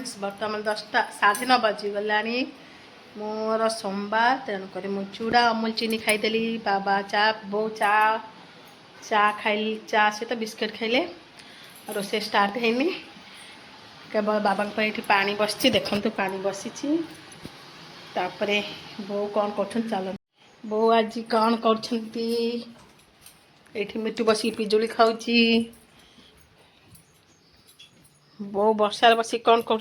friends बर्तमान 10टा 9:30 बजीगला मोर सोमवार तेणुक मुझे चूड़ा अमूल चीनी खाईदेली बाबा चा बो चा चा खाइल चा सहित बिस्किट खाइले रोसे स्टार्ट है केवल बाबा पानी बस देखु पानी बसी तापरे बो कौन कर चल बो आज कौन कर मिट्टू बस पिजुली खाऊची बो वर्षार बस कौन कर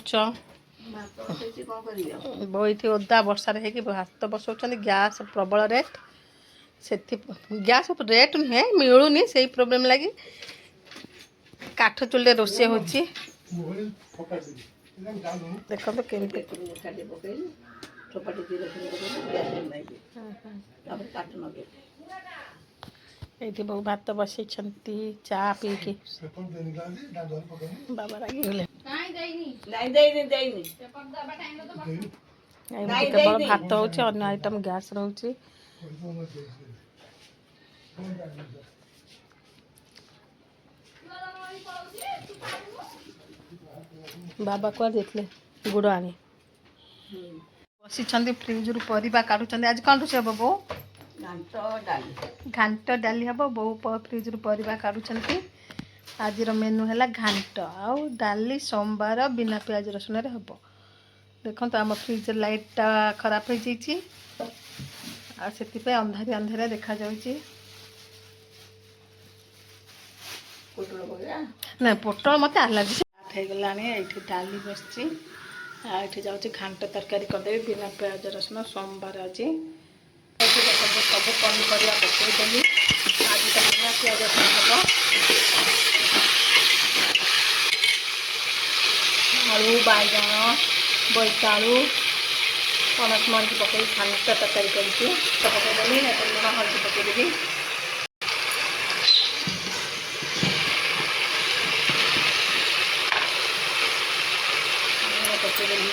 बो ये ओदा वर्षार है भात बसाऊँ गैस प्रबल रेट से गैस रेट नुहे मिलूनी से प्रोब्लेम लगी काठ चूल्हे रोषे हो देखो तो केमती ये बहु भात बसई चा पी बाबा रागिगले केवल भात हो आइटम गैस रोचे बाबा कुआ देते गुड़ आनी बसी फ्रिज रु परिबा काटुं आज कौन रोषे हम बो घांट डाली हम बो फ्रिज रु परिबा काटुं आज मेनू है घांट आउ डाली सोमवार बिना प्याज रसुण हम देखो तो आम फ्रिज लाइटा खराब हो जाइए अंधारिया अंधारिया देखा जाउची ना पोटल मत एलर्जी हो गला ये डाली बसची ये जाऊँगी घांट तरकारी करदेवी बिना प्याज रसुण सोमवार आज सब पनीपरिया पकईदेली आज तो बिना प्याज रसुण हम आलू बैगण बोईतालू पनस मरीच पकई घांट तरकारी करके पकईदेली लुण हल्दी पकईदेवी पकईदेली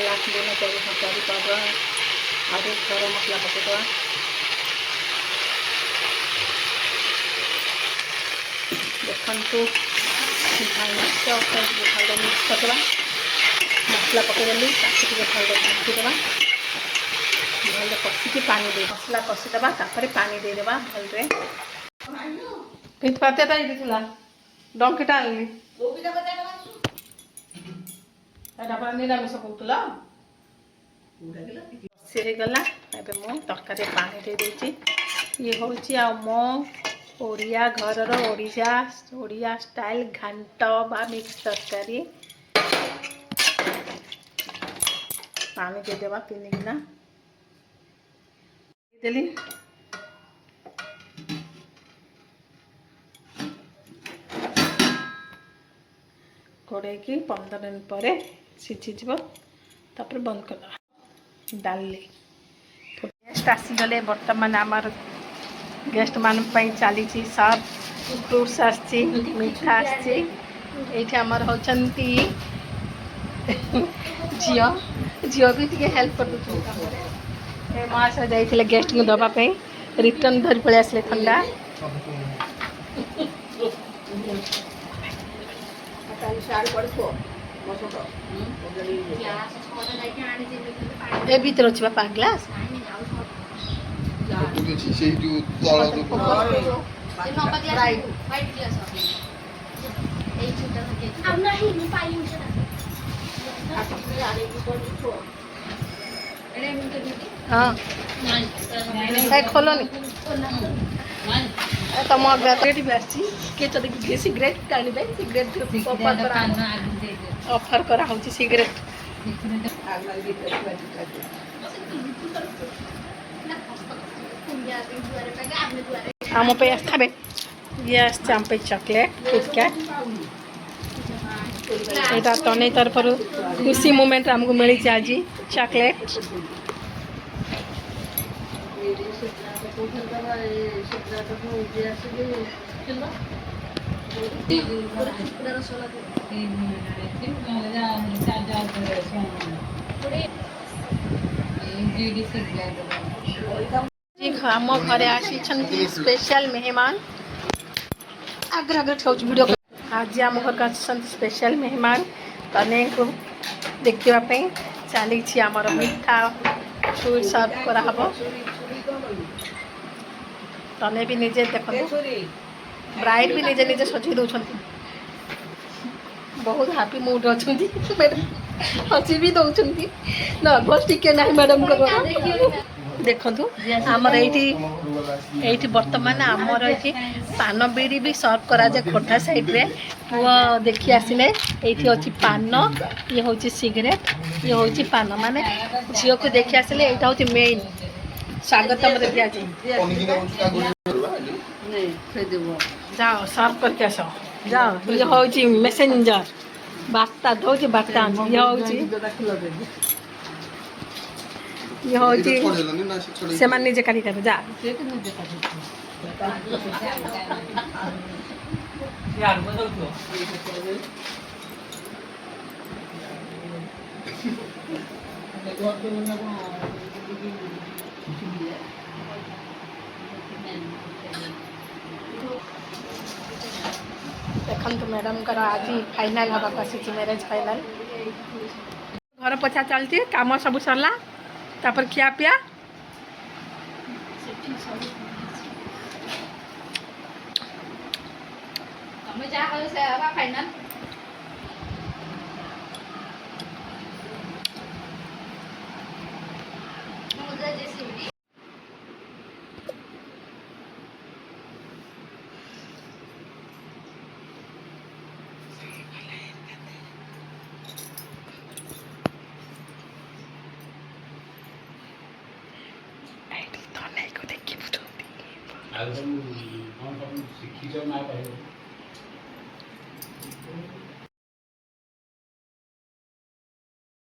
लास्ट दिन तरकारी पाउडर और गरम मसला पकईदवा देखु मिक्स करदे मसला पकईदेली भल घाटीदे भल कषिकी पानी दे मसला कषिदे पानी देदेबा भलरे पाते डंकीटा आनी निरामिष कहला गला मु तरकारी पानी दे देती ये हूँ मो ओडिया घर ओडिया स्टाइल घांट बा मिक्स तरकारी पानी देदेबा 3 गिना देली घोड़े 15 मिनट पर सीझीज तापर बंद कर डाली गेस्ट आसीगले बर्तमान आमर गेस्ट मान चली सब फ्रूट्स आसी मीठा आसी आमर होती झील झील भी टे हेल्प कर महाशय जाइए गेस्ट को दवापी रिटर्न धरी पलि आसले ठंडा ए भीतर अच्छी बापा ग्लास हाँ खोलोनी तुम ग्रेट भी आसी सिगरेट टाणिबे सिगरेट ऑफर करा होची सिगरेट आम पे आसबे ये आम पे चॉकलेट किटकैट यहाँ तने तरफ खुशी मोमेंट आमको मिली आज चॉकलेट आम घरे आसी स्पेशल मेहमान आगे आगे ठाऊँ वीडियो आज आम घर का स्पेशल मेहमान तने को देखा चली आमर मिठा स्वीट सर्व कराहब तने भी निजे देख ब्राइड भी निजे निजे सजई दौरान बहुत हैप्पी मूड अच्छा मैडम हसी भी दौरान नर्भस टिके ना मैडम को देखु आमर ये बर्तमान आमर ये पान बीड़ी भी सर्व करा जाए खोर्धा साइड रे पुआ देखी आसिले ये अच्छी पान ये हूँ सिगरेट ये हूँ पान माने झील को देखी आसिले यहाँ हूँ मेन स्वागत दिया जाओ सर्व करके आस जाओ ये हूँ मेसेंजर बार्ता दौर बार्ता ये हूँ से निजे काढ़ी कर जा देखो मैडम आज फाइनाल हवा आसी मैरेज फाइनाल घर पोछा चलती कम सब सरला तापर खिया पिया फाइनाल ଆଉ ସବୁ କ'ଣ ସବୁ ଶିଖିଛ ନା କହିବ